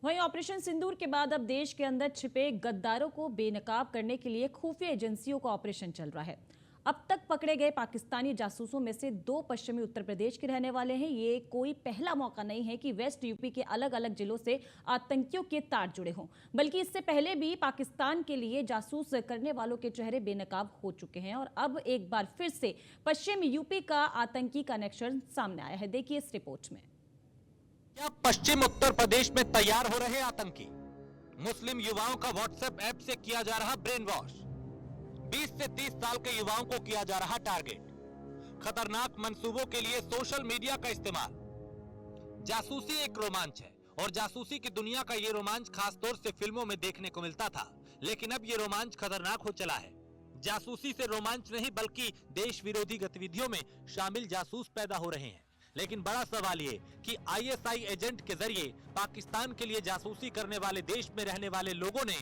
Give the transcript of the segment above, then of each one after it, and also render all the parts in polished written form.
वहीं ऑपरेशन सिंदूर के बाद अब देश के अंदर छिपे गद्दारों को बेनकाब करने के लिए खुफिया एजेंसियों का ऑपरेशन चल रहा है। अब तक पकड़े गए पाकिस्तानी जासूसों में से 2 पश्चिमी उत्तर प्रदेश के रहने वाले हैं। ये कोई पहला मौका नहीं है कि वेस्ट यूपी के अलग अलग जिलों से आतंकियों के तार जुड़े हों, बल्कि इससे पहले भी पाकिस्तान के लिए जासूस करने वालों के चेहरे बेनकाब हो चुके हैं। और अब एक बार फिर से पश्चिम यूपी का आतंकी कनेक्शन सामने आया है। देखिए इस रिपोर्ट में। क्या पश्चिम उत्तर प्रदेश में तैयार हो रहे आतंकी? मुस्लिम युवाओं का व्हाट्सएप ऐप से किया जा रहा ब्रेन वॉश। 20 से 30 साल के युवाओं को किया जा रहा टारगेट। खतरनाक मंसूबों के लिए सोशल मीडिया का इस्तेमाल। जासूसी एक रोमांच है और जासूसी की दुनिया का ये रोमांच खासतौर से फिल्मों में देखने को मिलता था, लेकिन अब ये रोमांच खतरनाक हो चला है। जासूसी से रोमांच नहीं बल्कि देश विरोधी गतिविधियों में शामिल जासूस पैदा हो रहे हैं। लेकिन बड़ा सवाल ये कि आईएसआई एजेंट के जरिए पाकिस्तान के लिए जासूसी करने वाले देश में रहने वाले लोगों ने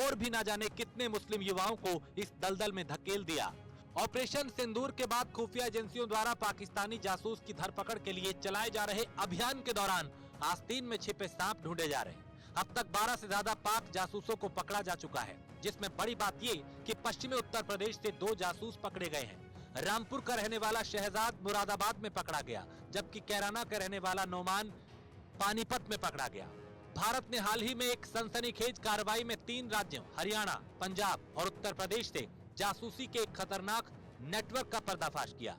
और भी ना जाने कितने मुस्लिम युवाओं को इस दलदल में धकेल दिया। ऑपरेशन सिंदूर के बाद खुफिया एजेंसियों द्वारा पाकिस्तानी जासूस की धरपकड़ के लिए चलाए जा रहे अभियान के दौरान आस्तीन में छिपे सांप ढूंढे जा रहे हैं। अब तक 12 से ज्यादा पाक जासूसों को पकड़ा जा चुका है, जिसमें बड़ी बात ये कि पश्चिमी उत्तर प्रदेश से 2 जासूस पकड़े गए हैं। रामपुर का रहने वाला शहजाद मुरादाबाद में पकड़ा गया, जबकि कैराना का रहने वाला नोमान पानीपत में पकड़ा गया। भारत ने हाल ही में एक सनसनीखेज कार्रवाई में 3 राज्यों हरियाणा, पंजाब और उत्तर प्रदेश से जासूसी के एक खतरनाक नेटवर्क का पर्दाफाश किया।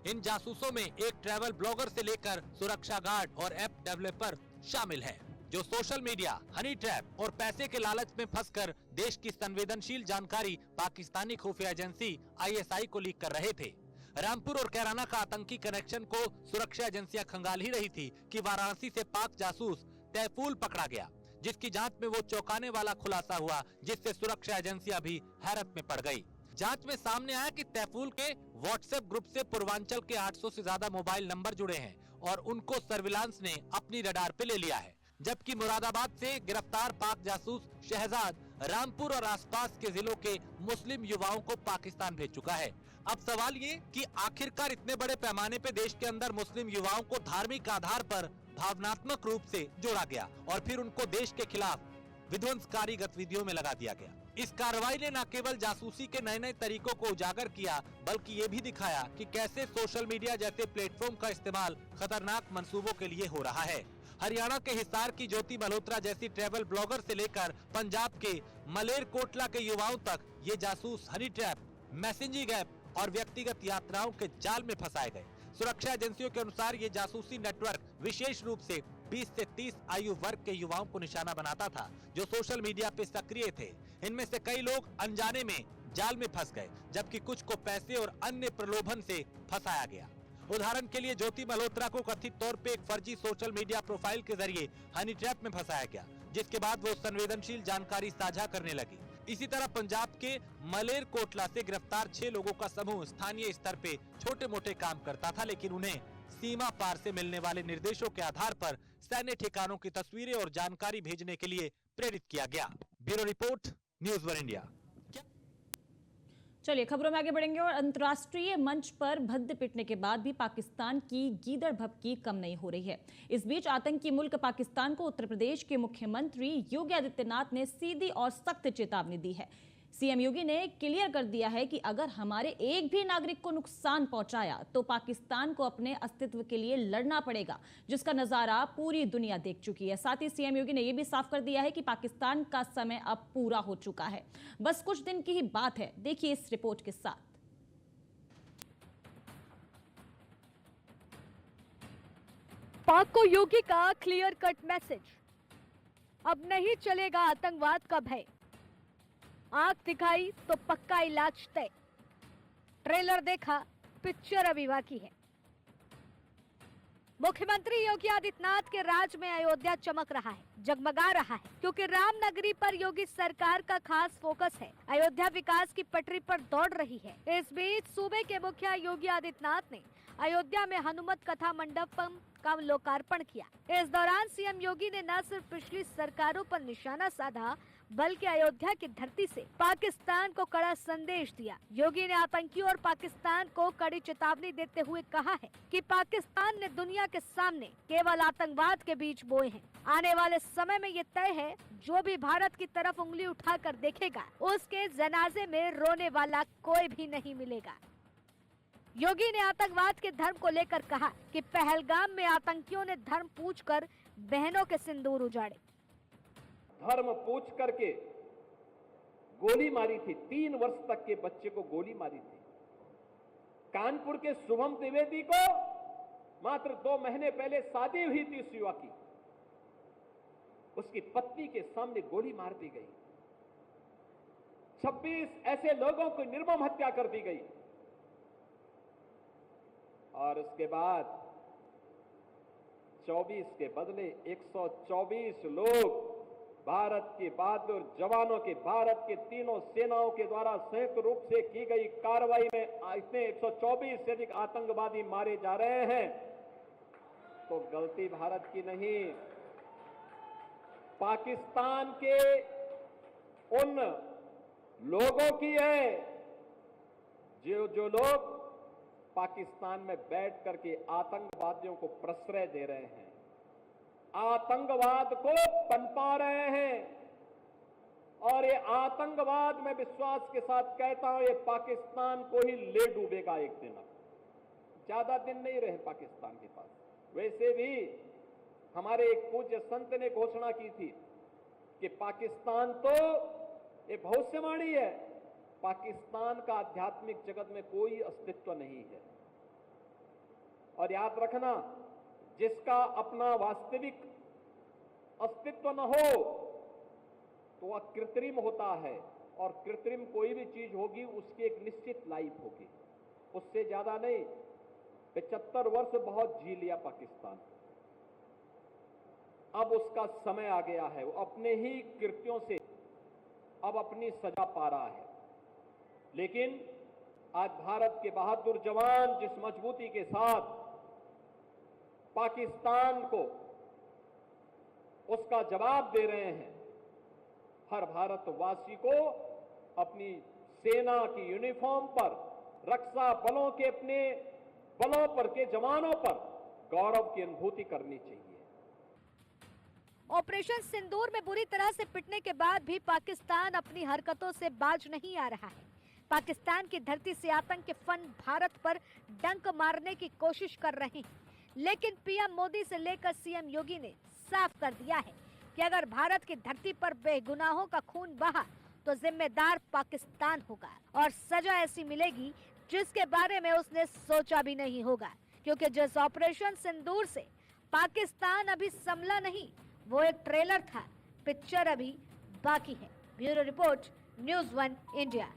इन जासूसों में एक ट्रैवल ब्लॉगर से लेकर सुरक्षा गार्ड और ऐप डेवलपर शामिल है, जो सोशल मीडिया, हनी ट्रैप और पैसे के लालच में फंसकर देश की संवेदनशील जानकारी पाकिस्तानी खुफिया एजेंसी आईएसआई को लीक कर रहे थे। रामपुर और कैराना का आतंकी कनेक्शन को सुरक्षा एजेंसियां खंगाल ही रही थी कि वाराणसी से पाक जासूस तैफूल पकड़ा गया, जिसकी जांच में वो चौंकाने वाला खुलासा हुआ, जिससे सुरक्षा एजेंसियां भी हैरत में पड़ गई। जांच में सामने आया कि तैफूल के व्हाट्सएप ग्रुप से पूर्वांचल के 800 से ज्यादा मोबाइल नंबर जुड़े हैं और उनको सर्विलांस ने अपनी रडार पे ले लिया है। जबकि मुरादाबाद से गिरफ्तार पाक जासूस शहजाद रामपुर और आसपास के जिलों के मुस्लिम युवाओं को पाकिस्तान भेज चुका है। अब सवाल ये कि आखिरकार इतने बड़े पैमाने पे देश के अंदर मुस्लिम युवाओं को धार्मिक आधार पर भावनात्मक रूप से जोड़ा गया और फिर उनको देश के खिलाफ विध्वंसकारी गतिविधियों में लगा दिया गया। इस कार्रवाई ने न केवल जासूसी के नए नए तरीकों को उजागर किया, बल्कि ये भी दिखाया कि कैसे सोशल मीडिया जैसे प्लेटफॉर्म का इस्तेमाल खतरनाक मंसूबों के लिए हो रहा है। हरियाणा के हिसार की ज्योति मल्होत्रा जैसी ट्रैवल ब्लॉगर से लेकर पंजाब के मलेरकोटला के युवाओं तक ये जासूस हनी ट्रैप, मैसेजिंग ऐप और व्यक्तिगत यात्राओं के जाल में फंसाए गए। सुरक्षा एजेंसियों के अनुसार ये जासूसी नेटवर्क विशेष रूप से 20 से 30 आयु वर्ग के युवाओं को निशाना बनाता था, जो सोशल मीडिया पे सक्रिय थे। इनमें से कई लोग अनजाने में जाल में फंस गए, जबकि कुछ को पैसे और अन्य प्रलोभन से फंसाया गया। उदाहरण के लिए ज्योति मल्होत्रा को कथित तौर पे एक फर्जी सोशल मीडिया प्रोफाइल के जरिए हनी ट्रैप में फंसाया गया, जिसके बाद वो संवेदनशील जानकारी साझा करने लगी। इसी तरह पंजाब के मलेरकोटला से गिरफ्तार 6 लोगों का समूह स्थानीय स्तर पे छोटे मोटे काम करता था, लेकिन उन्हें सीमा पार से मिलने वाले निर्देशों के आधार पर सैन्य ठिकानों की तस्वीरें और जानकारी भेजने के लिए प्रेरित किया गया। Bureau report, news one India. चलिए खबरों में आगे बढ़ेंगे। और अंतर्राष्ट्रीय मंच पर भद्द पिटने के बाद भी पाकिस्तान की गीदड़ भभकी कम नहीं हो रही है। इस बीच आतंकी मुल्क पाकिस्तान को उत्तर प्रदेश के मुख्यमंत्री योगी आदित्यनाथ ने सीधी और सख्त चेतावनी दी है। सीएम योगी ने क्लियर कर दिया है कि अगर हमारे एक भी नागरिक को नुकसान पहुंचाया तो पाकिस्तान को अपने अस्तित्व के लिए लड़ना पड़ेगा, जिसका नजारा पूरी दुनिया देख चुकी है। साथ ही सीएम योगी ने यह भी साफ कर दिया है कि पाकिस्तान का समय अब पूरा हो चुका है, बस कुछ दिन की ही बात है। देखिए इस रिपोर्ट के साथ। पाक को योगी का क्लियर कट मैसेज, अब नहीं चलेगा आतंकवाद का भय, आंख दिखाई तो पक्का इलाज तय। ट्रेलर देखा, पिक्चर अभी बाकी है। मुख्यमंत्री योगी आदित्यनाथ के राज में अयोध्या चमक रहा है, जगमगा रहा है, क्योंकि राम नगरी पर योगी सरकार का खास फोकस है। अयोध्या विकास की पटरी पर दौड़ रही है। इस बीच सूबे के मुखिया योगी आदित्यनाथ ने अयोध्या में हनुमत कथा मंडपम का लोकार्पण किया। इस दौरान सीएम योगी ने न सिर्फ पिछली सरकारों पर निशाना साधा, बल्कि अयोध्या की धरती से पाकिस्तान को कड़ा संदेश दिया। योगी ने आतंकियों और पाकिस्तान को कड़ी चेतावनी देते हुए कहा है कि पाकिस्तान ने दुनिया के सामने केवल आतंकवाद के बीज बोए हैं। आने वाले समय में ये तय है, जो भी भारत की तरफ उंगली उठाकर देखेगा, उसके जनाजे में रोने वाला कोई भी नहीं मिलेगा। योगी ने आतंकवाद के धर्म को लेकर कहा कि पहलगाम में आतंकियों ने धर्म पूछकर बहनों के सिंदूर उजाड़े। धर्म पूछ करके गोली मारी थी, 3 वर्ष तक के बच्चे को गोली मारी थी। कानपुर के शुभम द्विवेदी को मात्र 2 महीने पहले शादी हुई थी उस युवा की, उसकी पत्नी के सामने गोली मार दी गई। 26 ऐसे लोगों को निर्मम हत्या कर दी गई। और उसके बाद 24 के बदले 124 लोग भारत के बहादुर जवानों के, भारत के तीनों सेनाओं के द्वारा संयुक्त रूप से की गई कार्रवाई में इतने 124 से अधिक आतंकवादी मारे जा रहे हैं। तो गलती भारत की नहीं, पाकिस्तान के उन लोगों की है जो लोग पाकिस्तान में बैठ करके आतंकवादियों को प्रश्रय दे रहे हैं, आतंकवाद को पनपा रहे हैं। और ये आतंकवाद में विश्वास के साथ कहता हूं, ये पाकिस्तान को ही ले डूबेगा एक दिन। अब ज्यादा दिन नहीं रहे पाकिस्तान के पास। वैसे भी हमारे एक पूज्य संत ने घोषणा की थी कि पाकिस्तान तो ये भविष्यवाणी है, पाकिस्तान का आध्यात्मिक जगत में कोई अस्तित्व नहीं है। और याद रखना, जिसका अपना वास्तविक अस्तित्व न हो तो वह कृत्रिम होता है, और कृत्रिम कोई भी चीज होगी उसकी एक निश्चित लाइफ होगी, उससे ज्यादा नहीं। 75 वर्ष बहुत जी लिया पाकिस्तान, अब उसका समय आ गया है, वो अपने ही कृत्यों से अब अपनी सजा पा रहा है। लेकिन आज भारत के बहादुर जवान जिस मजबूती के साथ पाकिस्तान को उसका जवाब दे रहे हैं, हर भारतवासी को अपनी सेना की यूनिफॉर्म पर, रक्षा बलों के अपने बलों पर के जवानों पर गौरव की अनुभूति करनी चाहिए। ऑपरेशन सिंदूर में बुरी तरह से पिटने के बाद भी पाकिस्तान अपनी हरकतों से बाज नहीं आ रहा है। पाकिस्तान की धरती से आतंक के फन भारत पर डंक मारने की कोशिश कर रहे हैं, लेकिन पीएम मोदी से लेकर सीएम योगी ने साफ कर दिया है कि अगर भारत की धरती पर बेगुनाहों का खून बहा तो जिम्मेदार पाकिस्तान होगा, और सजा ऐसी मिलेगी जिसके बारे में उसने सोचा भी नहीं होगा। क्योंकि जिस ऑपरेशन सिंदूर से पाकिस्तान अभी संभला नहीं, वो एक ट्रेलर था, पिक्चर अभी बाकी है। Bureau report, news 1 India.